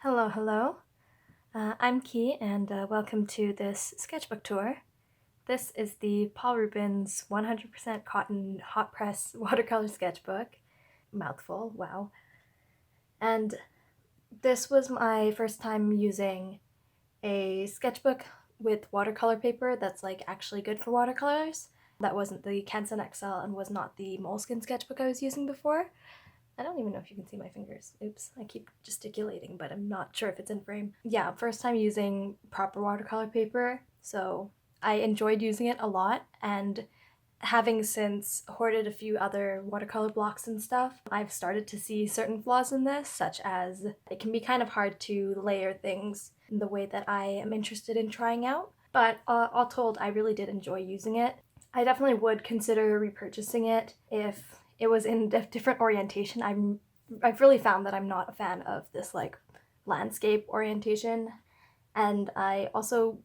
Hello, hello. I'm Key, and welcome to this sketchbook tour. This is the Paul Rubens 100% cotton hot press watercolor sketchbook. Mouthful, wow. And this was my first time using a sketchbook with watercolor paper that's like actually good for watercolors. That wasn't the Canson XL and was not the Moleskine sketchbook I was using before. I don't even know if you can see my fingers. Oops, I keep gesticulating, but I'm not sure if it's in frame. Yeah, first time using proper watercolor paper, so I enjoyed using it a lot, and having since hoarded a few other watercolor blocks and stuff, I've started to see certain flaws in this, such as it can be kind of hard to layer things in the way that I am interested in trying out. But all told, I really did enjoy using it. I definitely would consider repurchasing it if it was in a different orientation. I've really found that I'm not a fan of this like landscape orientation, and I also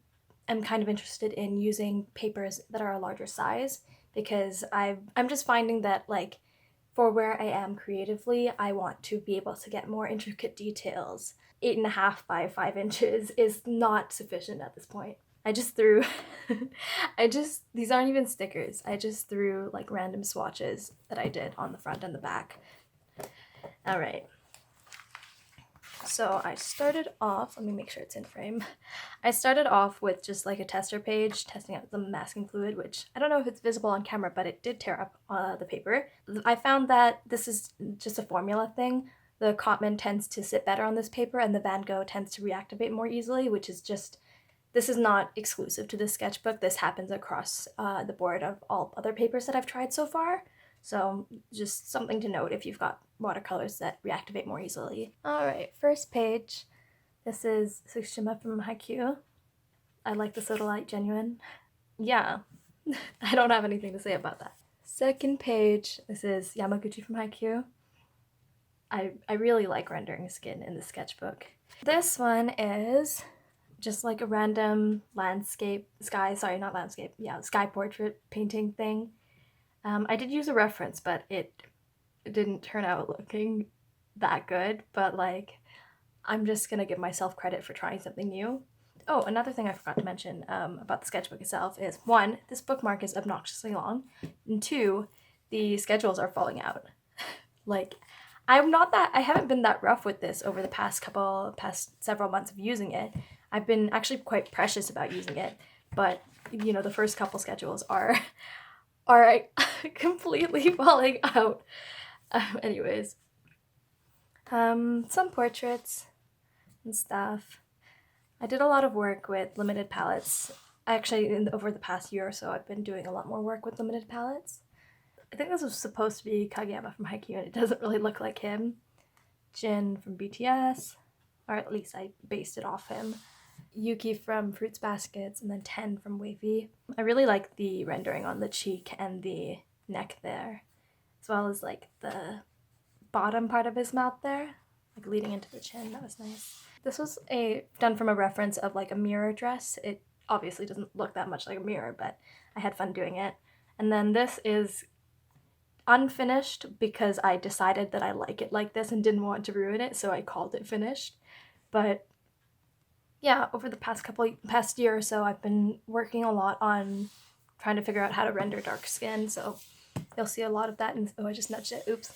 am kind of interested in using papers that are a larger size because I'm just finding that like for where I am creatively, I want to be able to get more intricate details. 8.5 by 5 inches is not sufficient at this point. I just threw, these aren't even stickers. I just threw like random swatches that I did on the front and the back. All right. So I started off, let me make sure it's in frame. I started off with just like a tester page, testing out the masking fluid, which I don't know if it's visible on camera, but it did tear up the paper. I found that this is just a formula thing. The Cotman tends to sit better on this paper and the Van Gogh tends to reactivate more easily, which is just, this is not exclusive to this sketchbook. This happens across the board of all other papers that I've tried so far. So just something to note if you've got watercolors that reactivate more easily. Alright, first page. This is Tsushima from Haikyuu. I like this little light genuine. Yeah, I don't have anything to say about that. Second page, this is Yamaguchi from Haikyuu. I really like rendering skin in the sketchbook. This one is just like a random landscape, sky portrait painting thing. I did use a reference, but it didn't turn out looking that good, but like, I'm just gonna give myself credit for trying something new. Oh, another thing I forgot to mention about the sketchbook itself is, one, this bookmark is obnoxiously long, and two, the schedules are falling out. Like, I haven't been that rough with this over the past several months of using it. I've been actually quite precious about using it, but you know, the first couple schedules are completely falling out. Anyways, some portraits and stuff. I did a lot of work with limited palettes. Over the past year or so, I've been doing a lot more work with limited palettes. I think this was supposed to be Kageyama from Haikyuu, and it doesn't really look like him. Jin from BTS, or at least I based it off him. Yuki from Fruits Baskets, and then Ten from Wavy. I really like the rendering on the cheek and the neck there, as well as like the bottom part of his mouth there, like leading into the chin. That was nice. This was done from a reference of like a mirror dress. It obviously doesn't look that much like a mirror, but I had fun doing it. And then this is unfinished because I decided that I like it like this and didn't want to ruin it, so I called it finished. But yeah, over the past year or so, I've been working a lot on trying to figure out how to render dark skin, so you'll see a lot of that. Oh, I just nudged it. Oops.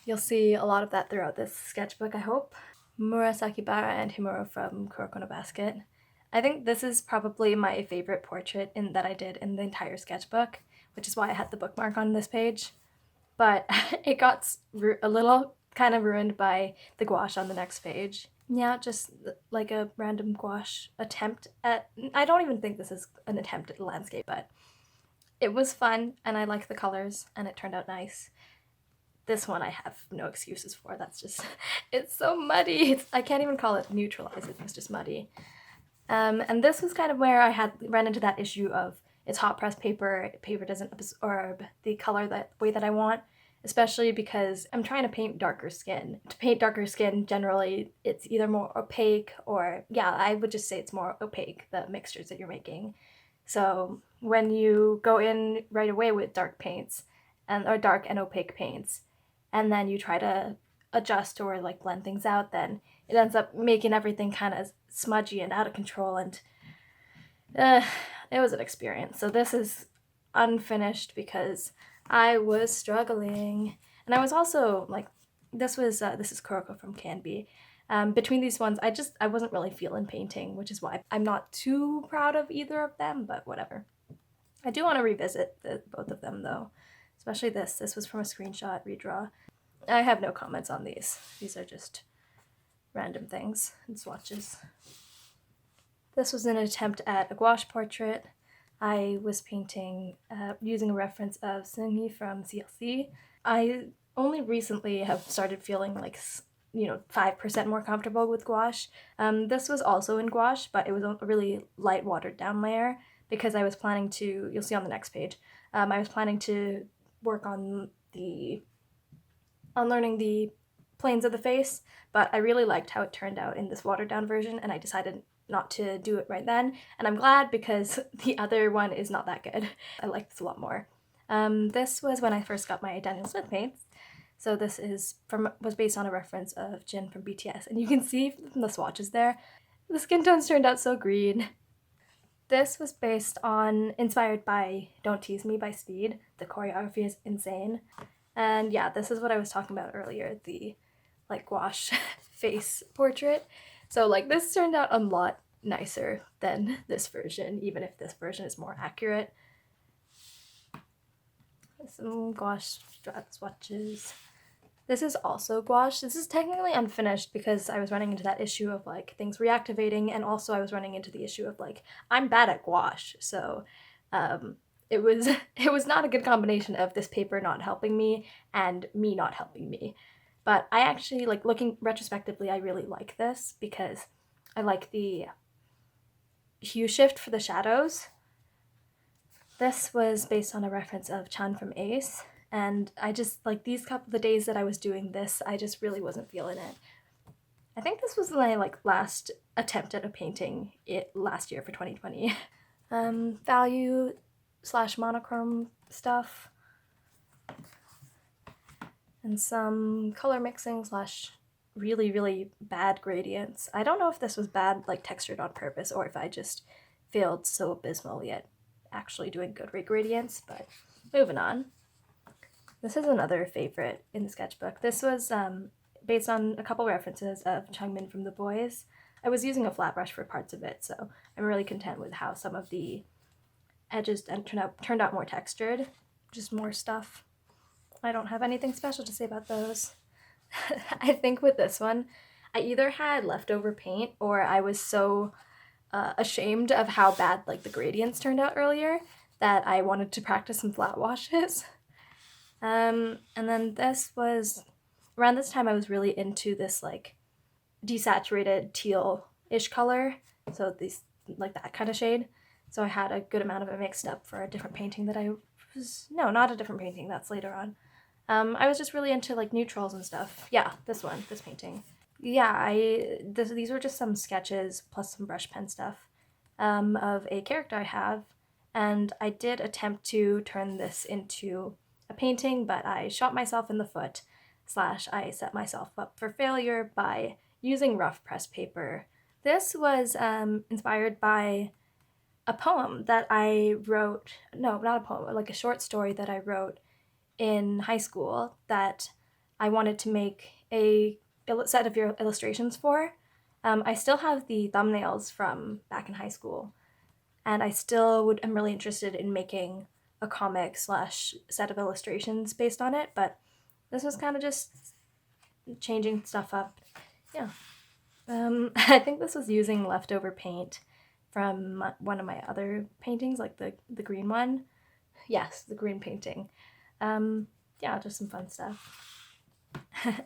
You'll see a lot of that throughout this sketchbook, I hope. Murasaki Bara and Himuro from Kuroko no Basket. I think this is probably my favorite portrait that I did in the entire sketchbook, which is why I had the bookmark on this page. But it got a little kind of ruined by the gouache on the next page. Yeah, just like a random gouache attempt at, I don't even think this is an attempt at a landscape, but it was fun and I like the colors and it turned out nice. This one I have no excuses for. That's just, it's so muddy. I can't even call it neutralized, it's just muddy. And this was kind of where I ran into that issue of it's hot press paper doesn't absorb the color the way that I want, especially because I'm trying to paint darker skin. To paint darker skin, generally, it's either more opaque or, yeah, I would just say it's more opaque, the mixtures that you're making. So when you go in right away with dark paints, or dark and opaque paints, and then you try to adjust or like blend things out, then it ends up making everything kind of smudgy and out of control, and it was an experience. So this is unfinished because I was struggling, and I was also like, this is Kuroko from Canby. Between these ones, I wasn't really feeling painting, which is why I'm not too proud of either of them, but whatever. I do want to revisit both of them though, especially this. This was from a screenshot redraw. I have no comments on these. These are just random things and swatches. This was an attempt at a gouache portrait. I was painting using a reference of Seung-hee from CLC. I only recently have started feeling like, 5% more comfortable with gouache. This was also in gouache, but it was a really light watered down layer because I was planning to, you'll see on the next page, I was planning to work on learning the planes of the face, but I really liked how it turned out in this watered down version, and I decided not to do it right then, and I'm glad because the other one is not that good. I like this a lot more. This was when I first got my Daniel Smith paints. So this was based on a reference of Jin from BTS, and you can see from the swatches there, the skin tones turned out so green. This was inspired by Don't Tease Me by Speed. The choreography is insane. And yeah, this is what I was talking about earlier, the gouache face portrait. So this turned out a lot nicer than this version, even if this version is more accurate. Some gouache swatches. This is also gouache. This is technically unfinished because I was running into that issue of things reactivating, and also I was running into the issue of I'm bad at gouache. So it was not a good combination of this paper not helping me and me not helping me. But I actually, looking retrospectively, I really like this because I like the hue shift for the shadows. This was based on a reference of Chan from Ace, and I just, these couple of days that I was doing this, I just really wasn't feeling it. I think this was my, last attempt at a painting last year for 2020. Value / monochrome stuff. And some color mixing / really, really bad gradients. I don't know if this was bad, textured on purpose, or if I just failed so abysmally at actually doing good gradients, but moving on. This is another favorite in the sketchbook. This was based on a couple references of Chungmin from The Boys. I was using a flat brush for parts of it, so I'm really content with how some of the edges turned out more textured. Just more stuff. I don't have anything special to say about those. I think with this one, I either had leftover paint or I was so ashamed of how bad the gradients turned out earlier that I wanted to practice some flat washes. And then this was, around this time I was really into this desaturated teal-ish color, so these that kind of shade. So I had a good amount of it mixed up for a different painting that not a different painting, that's later on. I was just really into neutrals and stuff. Yeah, this painting. Yeah, these were just some sketches plus some brush pen stuff of a character I have, and I did attempt to turn this into a painting, but I shot myself in the foot / I set myself up for failure by using rough press paper. This was inspired by a poem that I wrote, no, not a poem, a short story that I wrote in high school that I wanted to make a set of illustrations for. I still have the thumbnails from back in high school, and I still am really interested in making a comic / set of illustrations based on it, but this was kind of just changing stuff up. Yeah. I think this was using leftover paint from one of my other paintings, the green one. Yes, the green painting. Yeah, just some fun stuff.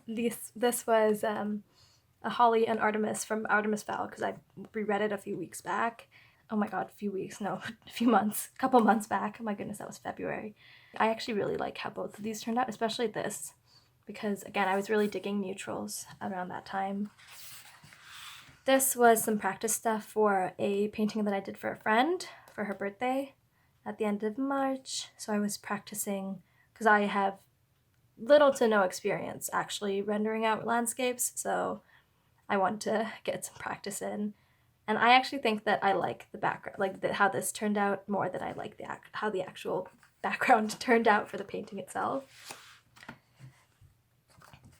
This was a Holly and Artemis from Artemis Fowl, because I reread it a few weeks back. Oh my god, a few weeks, no, a few months, a couple months back. Oh my goodness, that was February. I actually really like how both of these turned out, especially this, because again, I was really digging neutrals around that time. This was some practice stuff for a painting that I did for a friend for her birthday at the end of March. So I was practicing, because I have little to no experience actually rendering out landscapes, so I want to get some practice in. And I actually think that I like the background, like how this turned out more than I like how the actual background turned out for the painting itself.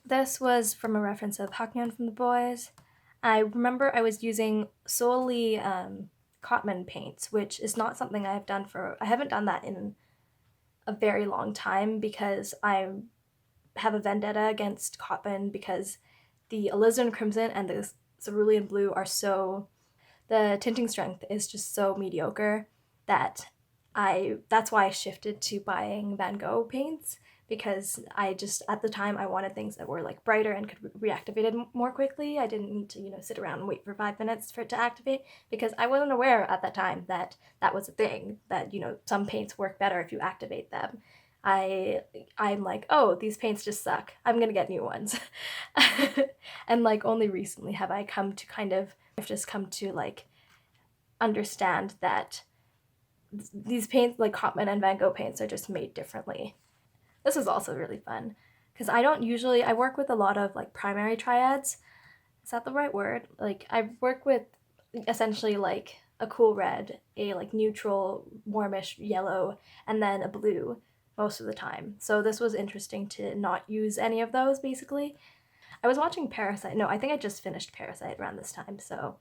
This was from a reference of Haknyeon from the Boys. I remember I was using solely Cotman paints, which is not something I haven't done that in a very long time because I have a vendetta against Cotman because the alizarin crimson and the cerulean blue are the tinting strength is just so mediocre that that's why I shifted to buying Van Gogh paints, because at the time I wanted things that were like brighter and could reactivate it more quickly. I didn't need to, sit around and wait for 5 minutes for it to activate, because I wasn't aware at that time that that was a thing, that, some paints work better if you activate them. I'm like, oh, these paints just suck, I'm gonna get new ones. And like only recently have I I've just come to like understand that these paints, like Cotman and Van Gogh paints, are just made differently. This is also really fun because I work with a lot of like primary triads. Is that the right word? Like I work with essentially like a cool red, a like neutral warmish yellow, and then a blue most of the time. So this was interesting to not use any of those basically. I was watching Parasite. No, I think I just finished Parasite around this time, so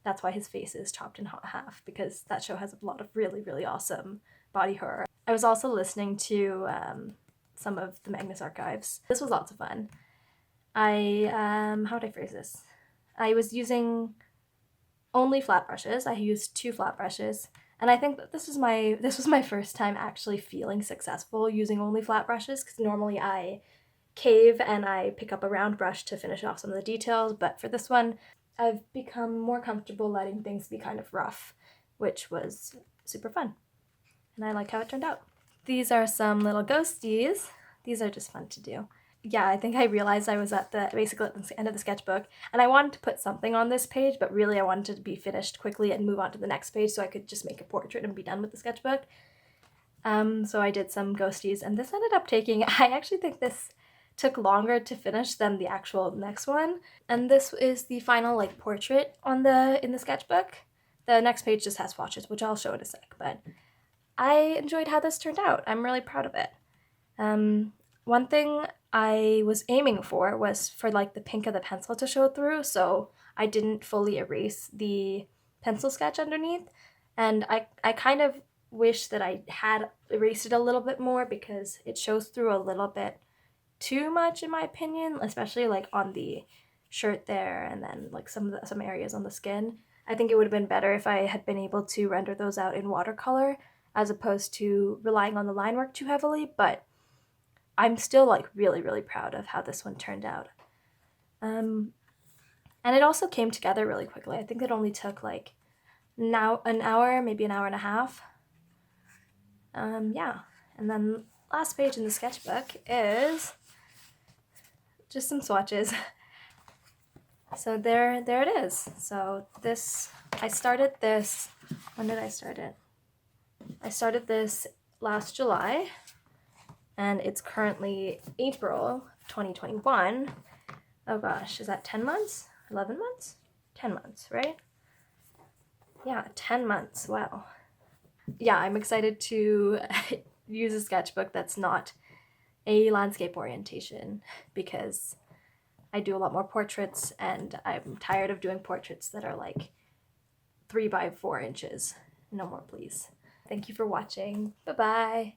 that's why his face is chopped in half, because that show has a lot of really, really awesome body horror. I was also listening to some of the Magnus Archives. This was lots of fun. How would I phrase this? I was using only flat brushes. I used 2 flat brushes, and I think that this was my first time actually feeling successful using only flat brushes, because normally I cave and I pick up a round brush to finish off some of the details, but for this one I've become more comfortable letting things be kind of rough, which was super fun. And I like how it turned out. These are some little ghosties. These are just fun to do. Yeah, I think I realized I was basically at the end of the sketchbook, and I wanted to put something on this page, but really I wanted to be finished quickly and move on to the next page so I could just make a portrait and be done with the sketchbook. So I did some ghosties, and this ended up I actually think this took longer to finish than the actual next one. And this is the final like portrait in the sketchbook. The next page just has swatches, which I'll show in a sec, but I enjoyed how this turned out. I'm really proud of it. One thing I was aiming for was for like the pink of the pencil to show through, so I didn't fully erase the pencil sketch underneath, and I kind of wish that I had erased it a little bit more, because it shows through a little bit too much in my opinion, especially like on the shirt there and then like some areas on the skin. I think it would have been better if I had been able to render those out in watercolor as opposed to relying on the line work too heavily, but I'm still like really, really proud of how this one turned out. And it also came together really quickly. I think it only took like an hour, maybe an hour and a half. Yeah, and then last page in the sketchbook is just some swatches. So there it is. So I started this, when did I start it? I started this last July, and it's currently April 2021. Oh gosh, is that 10 months? 11 months? 10 months, right? Yeah, 10 months, wow. Yeah, I'm excited to use a sketchbook that's not a landscape orientation, because I do a lot more portraits, and I'm tired of doing portraits that are like 3 by 4 inches. No more, please. Thank you for watching. Bye-bye.